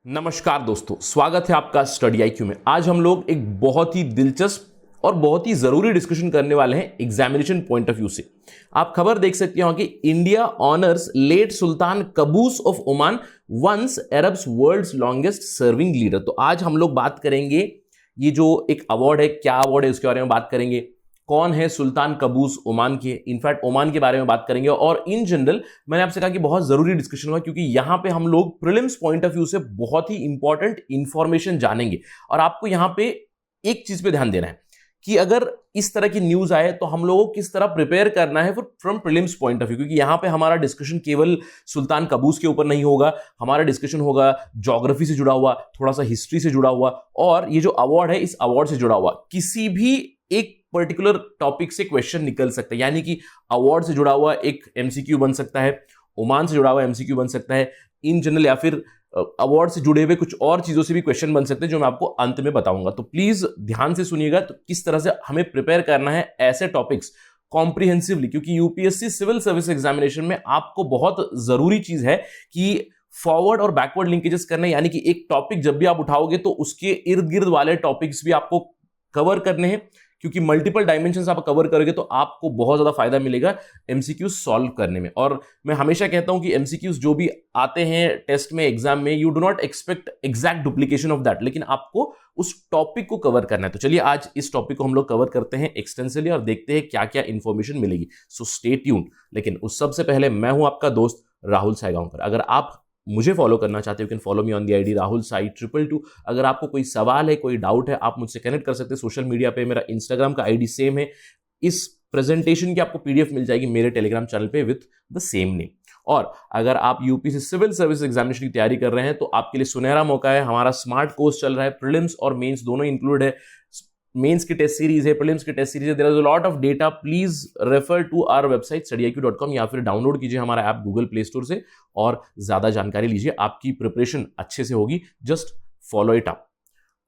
नमस्कार दोस्तों, स्वागत है आपका स्टडी आईक्यू में। आज हम लोग एक बहुत ही दिलचस्प और बहुत ही जरूरी डिस्कशन करने वाले हैं एग्जामिनेशन पॉइंट ऑफ व्यू से। आप खबर देख सकते हो कि India honours late sultan Qaboos of Oman once Arabs world's longest serving leader. तो आज हम लोग बात करेंगे ये जो एक अवार्ड है, क्या अवार्ड है उसके बारे में बात करेंगे, कौन है सुल्तान कबूस ओमान के, इनफैक्ट ओमान के बारे में बात करेंगे। और इन जनरल मैंने आपसे कहा कि बहुत जरूरी डिस्कशन होगा क्योंकि यहां पे हम लोग प्रीलिम्स पॉइंट ऑफ व्यू से बहुत ही इंपॉर्टेंट इंफॉर्मेशन जानेंगे। और आपको यहां पे एक चीज पे ध्यान देना है कि अगर इस तरह की न्यूज आए तो हम लोगों को किस तरह प्रिपेयर करना है from prelims point of view, क्योंकि यहां पे हमारा डिस्कशन केवल सुल्तान कबूस के ऊपर नहीं होगा, हमारा डिस्कशन होगा ज्योग्राफी से जुड़ा हुआ, थोड़ा सा हिस्ट्री से जुड़ा हुआ, और ये जो अवार्ड है इस अवार्ड से जुड़ा हुआ किसी भी एक पर्टिकुलर टॉपिक से क्वेश्चन निकल सकता है। यानी कि अवार्ड से जुड़ा हुआ एक एमसीक्यू बन सकता है, ओमान से जुड़ा हुआ एमसीक्यू बन सकता है इन जनरल, या फिर अवार्ड से जुड़े हुए कुछ और चीजों से भी क्वेश्चन बन सकते हैं जो मैं आपको अंत में बताऊंगा। तो प्लीज ध्यान से सुनिएगा तो किस तरह से हमें प्रिपेयर करना है ऐसे टॉपिक्स कॉम्प्रिहेंसिवली, क्योंकि यूपीएससी सिविल सर्विस एग्जामिनेशन में आपको बहुत जरूरी चीज है कि फॉरवर्ड और बैकवर्ड लिंकेजेस करने। यानी कि एक टॉपिक जब भी आप उठाओगे तो उसके इर्द गिर्द वाले टॉपिक्स भी आपको कवर करने हैं, क्योंकि मल्टीपल डायमेंशंस आप कवर करोगे तो आपको बहुत ज्यादा फायदा मिलेगा एमसीक्यूज सॉल्व करने में। और मैं हमेशा कहता हूं कि एमसीक्यूज जो भी आते हैं टेस्ट में, एग्जाम में, you do not expect exact duplication of that, लेकिन आपको उस टॉपिक को कवर करना है। तो चलिए आज इस टॉपिक को हम लोग कवर करते हैं एक्सटेंसिवली और देखते हैं क्या क्या इंफॉर्मेशन मिलेगी। So stay tuned. लेकिन उस सबसे पहले मैं हूं आपका दोस्त राहुल सायगांवकर। अगर आप मुझे फॉलो करना चाहते हो, you can follow me on the ID Rahul Sai 222। अगर आपको कोई सवाल है, कोई डाउट है, आप मुझसे कनेक्ट कर सकते हैं सोशल मीडिया पे। मेरा इंस्टाग्राम का आईडी सेम है। इस प्रेजेंटेशन की आपको पीडीएफ मिल जाएगी मेरे टेलीग्राम चैनल पे विद द सेम नेम। और अगर आप यूपी से सिविल सर्विस एग्जामिनेशन की तैयारी कर रहे हैं तो आपके लिए सुनहरा मौका है। हमारा स्मार्ट कोर्स चल रहा है, प्रीलिम्स और मेंस दोनों इंक्लूड है। मेंस की टेस्ट सीरीज है, प्रीलिम्स की टेस्ट सीरीज है। There is a lot of data. Please refer to our website studiiq.com या फिर डाउनलोड कीजिए हमारा ऐप गूगल प्ले स्टोर से और ज्यादा जानकारी लीजिए। आपकी प्रिपरेशन अच्छे से होगी। Just follow it up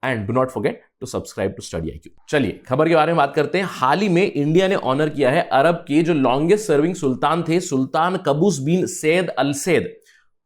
and do not forget to subscribe to Study IQ. चलिए खबर के बारे में बात करते हैं। हाल ही में इंडिया ने ऑनर किया है अरब के जो लॉन्गेस्ट सर्विंग सुल्तान थे, सुल्तान कबूस bin Said al Syed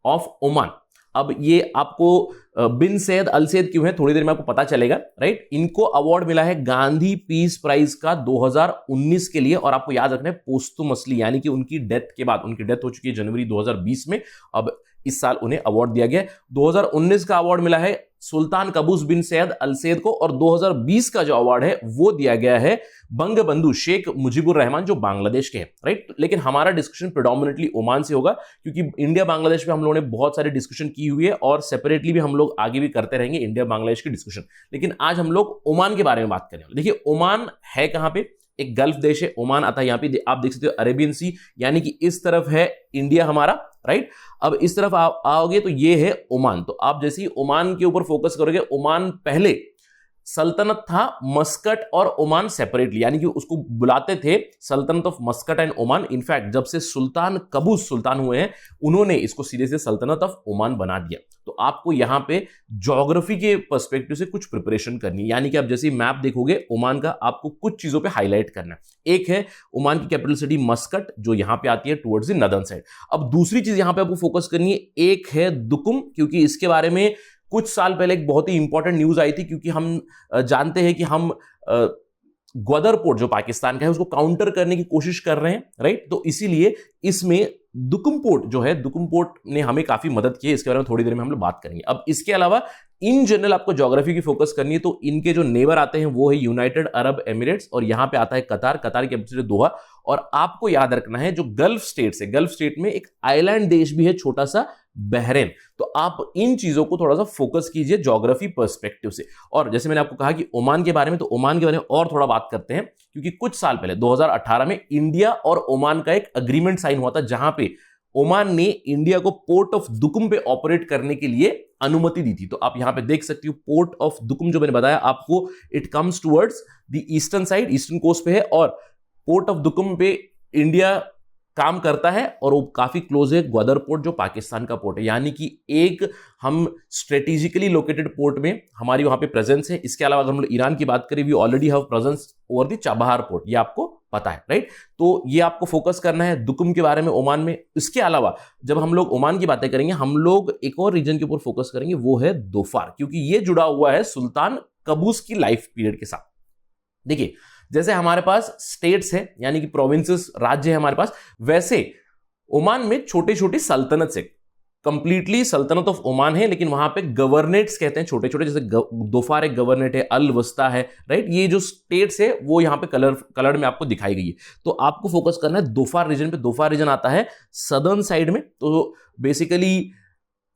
of Oman. अब ये आपको बिन सैद अल सैद क्यों है थोड़ी देर में आपको पता चलेगा, राइट। इनको अवार्ड मिला है गांधी पीस प्राइज का 2019 के लिए, और आपको याद रखना है पोस्टुमसली, यानी कि उनकी डेथ के बाद। उनकी डेथ हो चुकी है जनवरी 2020 में, अब इस साल उन्हें अवार्ड दिया गया। 2019 का अवार्ड मिला है सुल्तान कबूस बिन सैद अल सैद को, और 2020 का जो अवार्ड है वो दिया गया है बंगबंधु शेख मुजीबुर रहमान जो बांग्लादेश के हैं, राइट। लेकिन हमारा डिस्कशन प्रेडोमिनेटली ओमान से होगा, क्योंकि इंडिया बांग्लादेश पे हम लोगों ने बहुत सारी डिस्कशन की हुई है और सेपरेटली भी हम लोग आगे भी करते रहेंगे इंडिया बांग्लादेश की डिस्कशन। लेकिन आज हम लोग ओमान के बारे में बात करेंगे। देखिए ओमान है कहां पे, एक गल्फ देश है। ओमान आता है यहाँ पे, आप देख सकते हो अरेबियन सी, यानी कि इस तरफ है इंडिया हमारा, राइट। अब इस तरफ आओगे तो ये है ओमान। तो आप जैसे ही ओमान के ऊपर फोकस करोगे, ओमान पहले सल्तनत था मस्कट और ओमान सेपरेटली, यानी कि उसको बुलाते थे सल्तनत of Muscat and Oman. In fact जब से सुल्तान कबूस सुल्तान हुए हैं उन्होंने इसको सीधे से सल्तनत ऑफ ओमान बना दिया। तो आपको यहां पे ज्योग्राफी के पर्सपेक्टिव से कुछ प्रिपरेशन करनी है, यानी कि आप जैसे मैप देखोगे ओमान का, आपको कुछ चीजों पे हाईलाइट करना है। एक है ओमान की कैपिटल सिटी मस्कट जो यहां पे आती है टुवर्ड्स द नदर्न साइड। अब दूसरी चीज यहां पे आपको फोकस करनी है, एक है दुकुम, क्योंकि इसके बारे में कुछ साल पहले एक बहुत ही इंपॉर्टेंट न्यूज आई थी, क्योंकि हम जानते हैं कि हम ग्वादर पोर्ट जो पाकिस्तान का है उसको काउंटर करने की कोशिश कर रहे हैं, राइट। तो इसीलिए इसमें दुकुम पोर्ट जो है, दुकुम पोर्ट ने हमें काफी मदद की है। इसके बारे में थोड़ी देर में हम लोग बात करेंगे। अब इसके अलावा इन जनरल आपको ज्योग्राफी की फोकस करनी है, तो इनके जो नेबर आते हैं वो है यूनाइटेड अरब एमिरेट्स, और यहां पे आता है कतार। कतार की कैपिटल दोहा। और आपको याद रखना है जो गल्फ स्टेट्स है, गल्फ स्टेट में एक आइलैंड देश भी है छोटा सा, बहरेन। तो आप इन चीजों को थोड़ा सा फोकस कीजिए ज्योग्राफी पर्सपेक्टिव से। और जैसे मैंने आपको कहा कि ओमान के बारे में, तो ओमान के बारे में और थोड़ा बात करते हैं, क्योंकि कुछ साल पहले 2018 में इंडिया और ओमान का एक अग्रीमेंट साइन हुआ था, जहां पे ओमान ने इंडिया को पोर्ट ऑफ दुकुम पे ऑपरेट करने के लिए अनुमति दी थी। तो आप यहां पे देख सकते हो पोर्ट ऑफ दुकुम जो मैंने बताया आपको, it comes towards the eastern side, eastern coast पे है। और पोर्ट ऑफ दुकुम पे इंडिया काम करता है और वो काफी क्लोज है ग्वादर पोर्ट जो पाकिस्तान का पोर्ट है, यानी कि एक हम स्ट्रेटेजिकली लोकेटेड पोर्ट में हमारी वहां पे प्रेजेंस है। इसके अलावा अगर हम लोग ईरान की बात करें, we already have presence over the Chabahar port, ये आपको पता है, राइट। तो ये आपको फोकस करना है दुकुम के बारे में, ओमान में। इसके अलावा जब हम लोग ओमान की बातें करेंगे, हम लोग एक और रीजन के ऊपर फोकस करेंगे, वो है दोफार, क्योंकि ये जुड़ा हुआ है सुल्तान कबूस की लाइफ पीरियड के साथ। देखिए, जैसे हमारे पास स्टेट्स है यानी कि प्रोविंसेस, राज्य है हमारे पास, वैसे ओमान में छोटे छोटे सल्तनत से, कंप्लीटली सल्तनत ऑफ ओमान है, लेकिन वहां पे गवर्नेट्स कहते हैं छोटे छोटे, जैसे दोफार एक गवर्नेट है, अल वस्ता है, राइट। ये जो स्टेट्स है वो यहां पे कलर में आपको दिखाई गई है। तो आपको फोकस करना है दोफार रीजन पे। दोफार रीजन आता है सदर्न साइड में, तो बेसिकली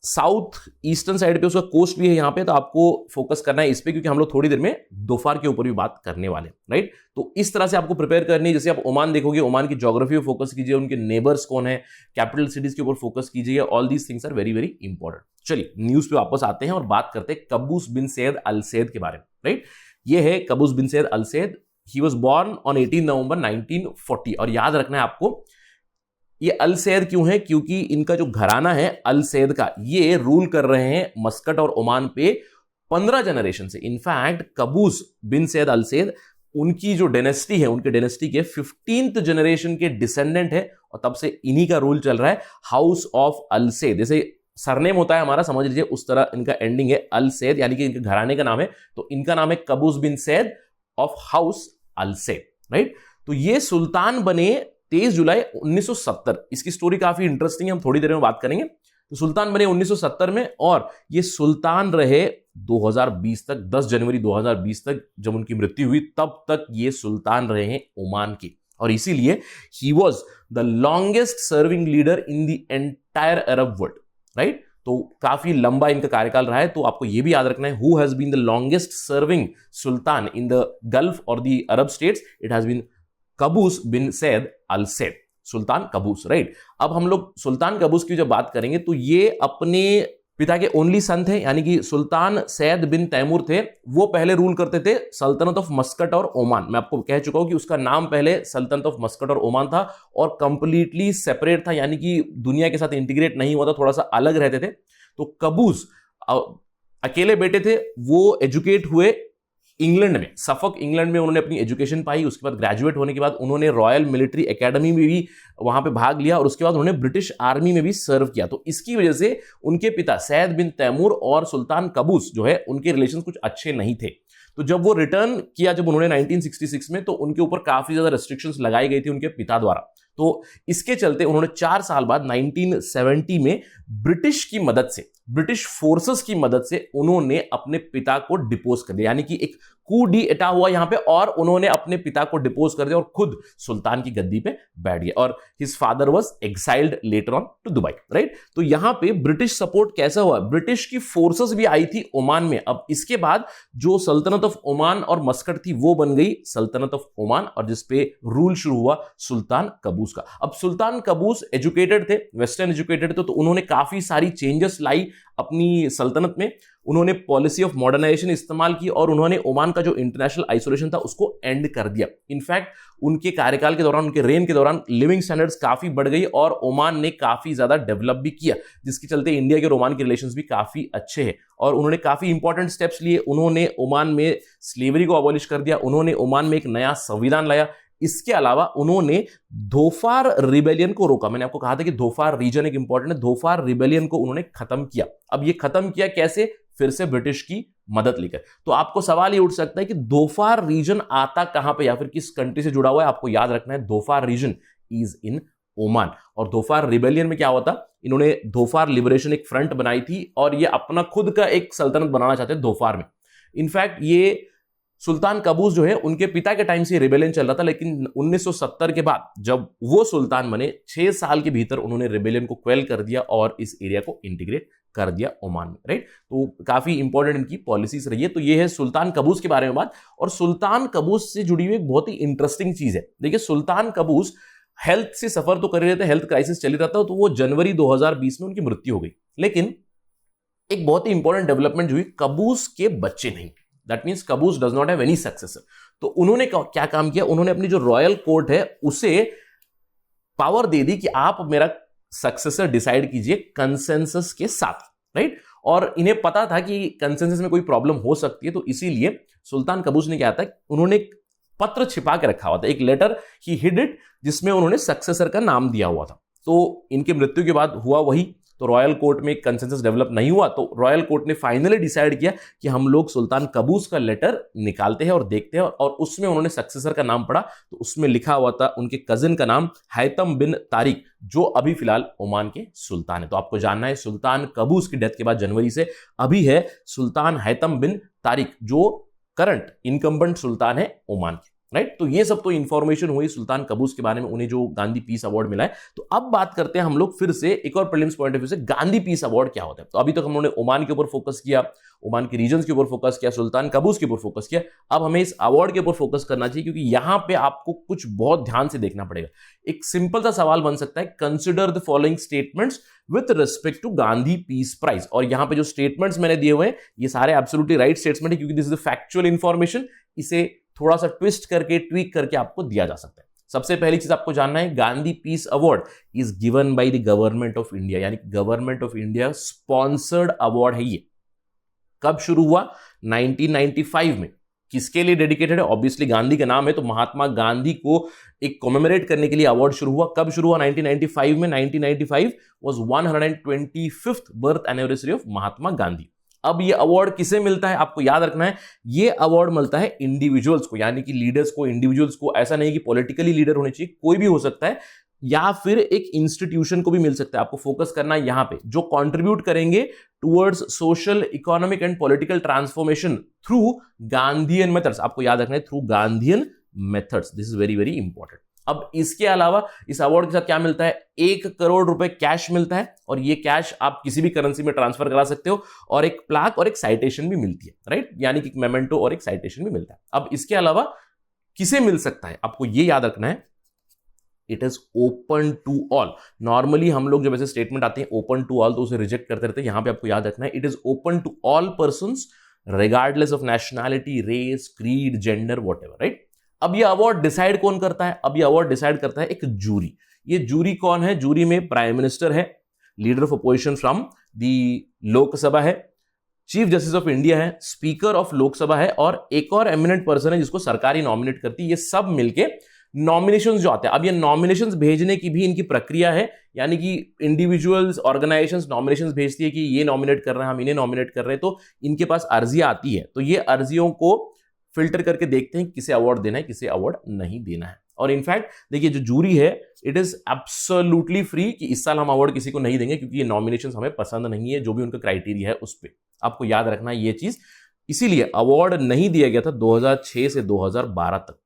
साउथ ईस्टर्न साइड पे उसका कोस्ट भी है यहाँ पे, तो आपको फोकस करना है इस पे, क्योंकि हम लोग थोड़ी देर में दोफार के ऊपर भी बात करने वाले, राइट। तो इस तरह से आपको प्रिपेयर करनी है। जैसे आप ओमान देखोगे, ओमान की ज्योग्राफी पे फोकस कीजिए, उनके नेबर्स कौन है, कैपिटल सिटीज के ऊपर फोकस कीजिए, all these things are very very important. चलिए न्यूज पे वापस आते हैं और बात करते हैं कबूस बिन सैद अल सैद के बारे में, राइट। ये है Qaboos bin Said al Said. He was born on 18 November 1940। और याद रखना है आपको, ये अल सैद क्यों है, क्योंकि इनका जो घराना है अल सैद का, ये रूल कर रहे हैं मस्कट और ओमान पे 15 जनरेशन से। इनफैक्ट कबूस बिन सैद अल सैद, उनकी जो डायनेस्टी है, उनके डायनेस्टी के 15th जनरेशन के डिसेंडेंट है, और तब से इन्हीं का रूल चल रहा है, हाउस ऑफ अल सैद। जैसे सरनेम होता है हमारा, समझ लीजिए उस तरह इनका एंडिंग है अल सैद, यानी कि इनके घराने का नाम है, तो इनका नाम है Qaboos bin Said of house al Said, right. तो ये सुल्तान बने 23 जुलाई 1970। इसकी स्टोरी काफी इंटरेस्टिंग है, हम थोड़ी देर में बात करेंगे। तो सुल्तान बने 1970 में, और ये सुल्तान रहे 2020 तक, 10 जनवरी 2020 तक, जब उनकी मृत्यु हुई तब तक ये सुल्तान रहे हैं ओमान के। और इसीलिए he was the longest serving leader in the entire Arab world, right. तो काफी लंबा इनका कार्यकाल रहा है। तो आपको यह भी याद रखना है, who has been the longest serving sultan in the gulf और the Arab states, it has been Qaboos bin Said al Said, sultan Qaboos, right. अब हम लोग सुल्तान कबूस की जब बात करेंगे, तो ये अपने पिता के ओनली सन थे, यानी कि सुल्तान सैद बिन तैमूर थे। वो पहले रूल करते थे सल्तनत ऑफ मस्कट और ओमान। मैं आपको कह चुका हूं कि उसका नाम पहले सल्तनत ऑफ मस्कट और ओमान था, और कंप्लीटली सेपरेट था, यानी कि दुनिया के साथ इंटीग्रेट नहीं हुआ था, थोड़ा सा अलग रहते थे। तो कबूस अकेले बेटे थे, वो एजुकेट हुए इंग्लैंड में, सफक इंग्लैंड में उन्होंने अपनी एजुकेशन पाई। उसके बाद ग्रेजुएट होने के बाद उन्होंने रॉयल मिलिट्री एकेडमी में भी वहां पे भाग लिया, और उसके बाद उन्होंने ब्रिटिश आर्मी में भी सर्व किया। तो इसकी वजह से उनके पिता सैद बिन तैमूर और सुल्तान कबूस जो है, उनके रिलेशन कुछ अच्छे नहीं थे। तो जब वो रिटर्न किया, जब उन्होंने 1966 में, तो उनके ऊपर काफी ज्यादा रेस्ट्रिक्शंस लगाई गई थी उनके पिता द्वारा। तो इसके चलते उन्होंने 4 साल बाद 1970 में ब्रिटिश की मदद से, ब्रिटिश फोर्सेस की मदद से उन्होंने अपने पिता को डिपोज कर दिया, यानी कि एक कू डी एटा हुआ यहां पे, और उन्होंने अपने पिता को डिपोज कर दिया और खुद सुल्तान की गद्दी पे बैठ गया। और his father was exiled later on to Dubai, right. तो यहां पे ब्रिटिश सपोर्ट कैसा हुआ, ब्रिटिश की फोर्सेस भी आई थी ओमान में। अब इसके बाद जो सल्तनत ऑफ ओमान और मस्कट थी, वो बन गई सल्तनत ऑफ ओमान, और जिसपे रूल शुरू हुआ सुल्तान कबूस का। अब सुल्तान कबूस एजुकेटेड थे, वेस्टर्न एजुकेटेड थे, तो उन्होंने काफी सारी चेंजेस लाई अपनी सल्तनत में। उन्होंने पॉलिसी ऑफ मॉडर्नाइजेशन इस्तेमाल की, और उन्होंने ओमान का जो इंटरनेशनल आइसोलेशन था उसको एंड कर दिया। इनफैक्ट उनके कार्यकाल के दौरान, उनके रेन के दौरान लिविंग स्टैंडर्ड्स काफी बढ़ गई, और ओमान ने काफी ज्यादा डेवलप भी किया, जिसके चलते इंडिया के और ओमान के रिलेशंस भी काफी अच्छे हैं। और उन्होंने काफी इंपॉर्टेंट स्टेप्स लिए। उन्होंने ओमान में स्लेवरी को अबॉलिश कर दिया, उन्होंने ओमान में एक नया संविधान लाया। इसके अलावा उन्होंने धोफार रिबेलियन को रोका। मैंने आपको कहा था कि धोफार रीजन एक इंपॉर्टेंट है, धोफार रिबेलियन को उन्होंने खत्म किया। अब ये खत्म किया कैसे, फिर से ब्रिटिश की मदद लेकर। तो आपको सवाल ये उठ सकता है कि धोफार रीजन आता कहां पे, या फिर किस कंट्री से जुड़ा हुआ है। आपको याद रखना है, धोफार रीजन इज इन ओमान। और धोफार रिबेलियन में क्या हुआ था, इन्होंने धोफार लिबरेशन एक फ्रंट बनाई थी, और ये अपना खुद का एक सल्तनत बनाना चाहते हैं धोफार में। इनफैक्ट ये सुल्तान कबूस जो है, उनके पिता के टाइम से रिबेलियन चल रहा था, लेकिन 1970 के बाद जब वो सुल्तान बने, 6 साल के भीतर उन्होंने रिबेलियन को क्वेल कर दिया और इस एरिया को इंटीग्रेट कर दिया ओमान में, राइट। तो काफी इंपॉर्टेंट इनकी पॉलिसीज रही है। तो ये है सुल्तान कबूस के बारे में बात। और सुल्तान कबूस से जुड़ी हुई एक बहुत ही इंटरेस्टिंग चीज है। देखिए, सुल्तान कबूस हेल्थ से सफर तो कर रहे थे, हेल्थ क्राइसिस चल रहा था, तो वो जनवरी 2020 में उनकी मृत्यु हो गई। लेकिन एक बहुत ही इंपॉर्टेंट डेवलपमेंट हुई, कबूस के बच्चे नहीं। That means Qabus does not have any successor. तो उन्होंने क्या काम किया, उन्होंने अपनी जो रॉयल कोर्ट है उसे पावर दे दी कि आप मेरा सक्सेसर डिसाइड कीजिए कंसेंसस के साथ, राइट। और इन्हें पता था कि कंसेंसस में कोई प्रॉब्लम हो सकती है, तो इसीलिए सुल्तान कबूस ने क्या था, उन्होंने एक पत्र छिपा के रखा हुआ था, एक लेटर ही हिड इट, जिसमें उन्होंने सक्सेसर का नाम दिया हुआ था। तो इनके मृत्यु के बाद हुआ वही, तो रॉयल कोर्ट में एक कंसेंसस डेवलप नहीं हुआ, तो रॉयल कोर्ट ने फाइनली डिसाइड किया कि हम लोग सुल्तान कबूस का लेटर निकालते हैं और देखते हैं, और उसमें उन्होंने सक्सेसर का नाम पढ़ा, तो उसमें लिखा हुआ था उनके कजिन का नाम हैतम बिन तारिक, जो अभी फिलहाल ओमान के सुल्तान है। तो आपको जानना है सुल्तान कबूस की डेथ के बाद जनवरी से अभी है सुल्तान हैतम बिन तारिक, जो करंट इनकम्बेंट सुल्तान है ओमान के, राइट। तो ये सब तो इंफॉर्मेशन हुई सुल्तान कबूस के बारे में, उन्हें जो गांधी पीस अवार्ड मिला है। तो अब बात करते हैं हम लोग फिर से एक और प्रीलिम्स पॉइंट ऑफ व्यू से, गांधी पीस अवार्ड क्या होता है। तो अभी तक हम लोगों ने ओमान के ऊपर फोकस किया, ओमान के रीजन्स के ऊपर फोकस किया, सुल्तान कबूस के ऊपर फोकस किया। अब हमें इस अवार्ड के ऊपर फोकस करना चाहिए, क्योंकि यहां पे आपको कुछ बहुत ध्यान से देखना पड़ेगा। एक सिंपल सा सवाल बन सकता है, consider the following statements with respect to Gandhi peace prize. और यहां पे जो स्टेटमेंट्स मैंने दिए हुए हैं ये सारे एब्सोल्युटली राइट स्टेटमेंट है, क्योंकि this is the factual information. इसे थोड़ा सा ट्विस्ट करके, ट्वीक करके आपको दिया जा सकता है। सबसे पहली चीज आपको जानना है, Gandhi peace award is given by the government of India, यानी government of India sponsored award है ये। कब शुरू हुआ? 1995 में। किसके लिए डेडिकेटेड है? ऑब्वियसली गांधी का नाम है, तो महात्मा गांधी को एक कॉमेमोरेट करने के लिए अवार्ड शुरू हुआ। कब शुरू हुआ? 1995 में। 1995 was 125th birth anniversary of Mahatma Gandhi. अब ये अवार्ड किसे मिलता है? आपको याद रखना है, ये अवार्ड मिलता है इंडिविजुअल्स को, यानी कि लीडर्स को, इंडिविजुअल्स को। ऐसा नहीं कि पॉलिटिकली लीडर होने चाहिए, कोई भी हो सकता है, या फिर एक इंस्टीट्यूशन को भी मिल सकता है। आपको फोकस करना है यहां पे, जो कंट्रीब्यूट करेंगे towards social, economic and political transformation through Gandhian methods. आपको याद रखना है, through Gandhian methods. This is very very important. अब इसके अलावा इस अवार्ड के साथ क्या मिलता है? 1 करोड़ रुपए कैश मिलता है, और ये कैश आप किसी भी करेंसी में ट्रांसफर करा सकते हो, और एक प्लाक और एक साइटेशन भी मिलती है, राइट, यानी कि मेमेंटो और एक साइटेशन भी मिलता है। अब इसके अलावा किसे मिल सकता है? आपको ये याद रखना है, it is open to all. Normally हम लोग जब ऐसे स्टेटमेंट आते हैं ओपन टू ऑल, तो उसे रिजेक्ट करते रहते हैं। यहां पे आपको याद रखना है, it is open to all persons regardless of nationality, race, creed, gender, whatever, right. अब ये अवार्ड डिसाइड कौन करता है? अब ये अवार्ड डिसाइड करता है एक जूरी। ये जूरी कौन है? जूरी में प्राइम मिनिस्टर है, leader of opposition from the Lok Sabha है, चीफ जस्टिस ऑफ इंडिया है, स्पीकर ऑफ लोकसभा है, और एक और एमिनेंट पर्सन है जिसको सरकार ही नॉमिनेट करती है। ये सब मिलके नॉमिनेशंस जो आते हैं, अब ये नॉमिनेशंस भेजने की भी इनकी प्रक्रिया है, यानी कि इंडिविजुअल्स, ऑर्गेनाइजेशंस नॉमिनेशंस भेजती है कि ये नॉमिनेट कर रहे हैं, हम इन्हें नॉमिनेट कर रहे हैं, तो इनके पास अर्जियां आती है, तो ये अर्जियों को फिल्टर करके देखते हैं किसे अवार्ड देना है, किसे अवार्ड नहीं देना है। और इनफैक्ट देखिए, जो जूरी है इट इज एब्सोल्युटली फ्री कि इस साल हम अवार्ड किसी को नहीं देंगे, क्योंकि ये नॉमिनेशंस हमें पसंद नहीं है, जो भी उनका क्राइटेरिया है उस पर। आपको याद रखना है ये चीज। इसीलिए अवार्ड नहीं दिया गया था 2006 से 2012 तक।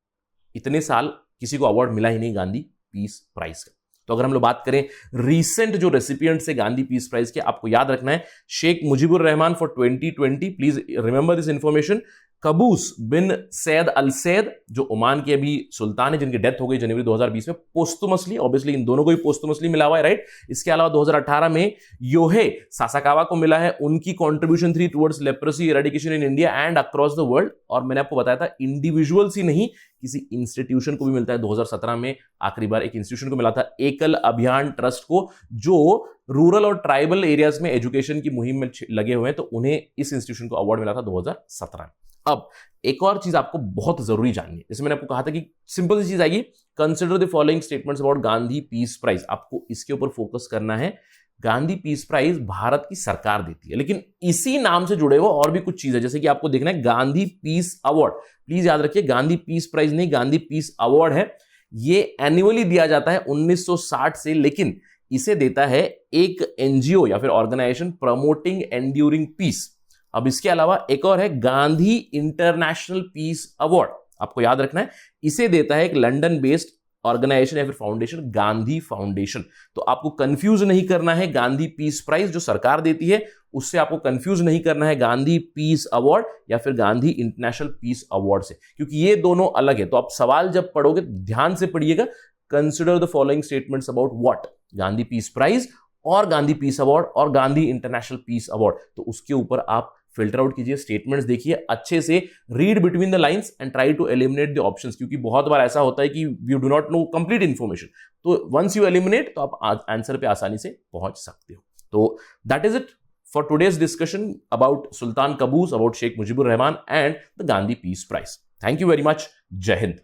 इतने साल किसी को अवार्ड मिला ही नहीं गांधी पीस प्राइज का। तो अगर हम लोग बात करें रीसेंट जो रेसिपिएंट्स है गांधी पीस प्राइज के, आपको याद रखना है Sheikh Mujibur Rahman for 2020, please remember this information. Qaboos bin Said al Said, जो ओमान के अभी सुल्तान है, जिनकी डेथ हो गई जनवरी 2020 में पोस्टुमसली, ऑब्वियसली इन दोनों को ही पोस्टुमसली मिला हुआ है, राइट। इसके अलावा 2018 में योहे सासाकावा को मिला है, उनकी कॉन्ट्रीब्यूशन थी towards leprosy eradication in India and across the world. और मैंने आपको बताया था इंडिविजुअल्स ही नहीं, किसी इंस्टीट्यूशन को भी मिलता है। 2017 में आखिरी बार एक इंस्टीट्यूशन को मिला था, एकल अभियान ट्रस्ट को, जो रूरल और ट्राइबल एरियाज में एजुकेशन की मुहिम में लगे हुए हैं, तो उन्हें इस इंस्टीट्यूशन को अवार्ड मिला था 2017। अब एक और चीज आपको बहुत जरूरी जाननी है, जैसे मैंने आपको कहा था कि सिंपल सी चीज आएगी, consider the following statements about Gandhi peace prize. आपको इसके ऊपर फोकस करना है। गांधी पीस प्राइज भारत की सरकार देती है, लेकिन इसी नाम से जुड़े हुए और भी कुछ चीज है, जैसे कि आपको देखना है गांधी पीस अवार्ड। प्लीज याद रखिए, गांधी पीस प्राइज नहीं, गांधी पीस अवार्ड है। ये एनुअली दिया जाता है 1960 से, लेकिन इसे देता है एक एनजीओ या फिर ऑर्गेनाइजेशन प्रमोटिंग एंड्यूरिंग पीस। अब इसके अलावा एक और है गांधी इंटरनेशनल पीस अवार्ड। आपको याद रखना है, इसे देता है एक लंदन बेस्ड ऑर्गेनाइजेशन या फिर फाउंडेशन, गांधी फाउंडेशन। तो आपको कंफ्यूज नहीं करना है गांधी पीस प्राइज जो सरकार देती है, उससे आपको कंफ्यूज नहीं करना है गांधी पीस अवार्ड या फिर गांधी इंटरनेशनल पीस अवार्ड से, क्योंकि ये दोनों अलग है। तो आप सवाल जब पढ़ोगे ध्यान से पढ़िएगा, consider the following statements about what, Gandhi peace prize और गांधी पीस अवार्ड और गांधी इंटरनेशनल पीस अवार्ड। तो उसके ऊपर आप फिल्टर आउट कीजिए, स्टेटमेंट्स देखिए, अच्छे से read between the lines and try to eliminate the options, क्योंकि बहुत बार ऐसा होता है कि you do not know complete information. तो वंस यू एलिमिनेट तो आप आंसर पे आसानी से पहुंच सकते हो। तो that is it for today's discussion about Sultan Qaboos, about Sheikh Mujibur Rahman and the Gandhi Peace Prize. Thank you very much. Jai Hind.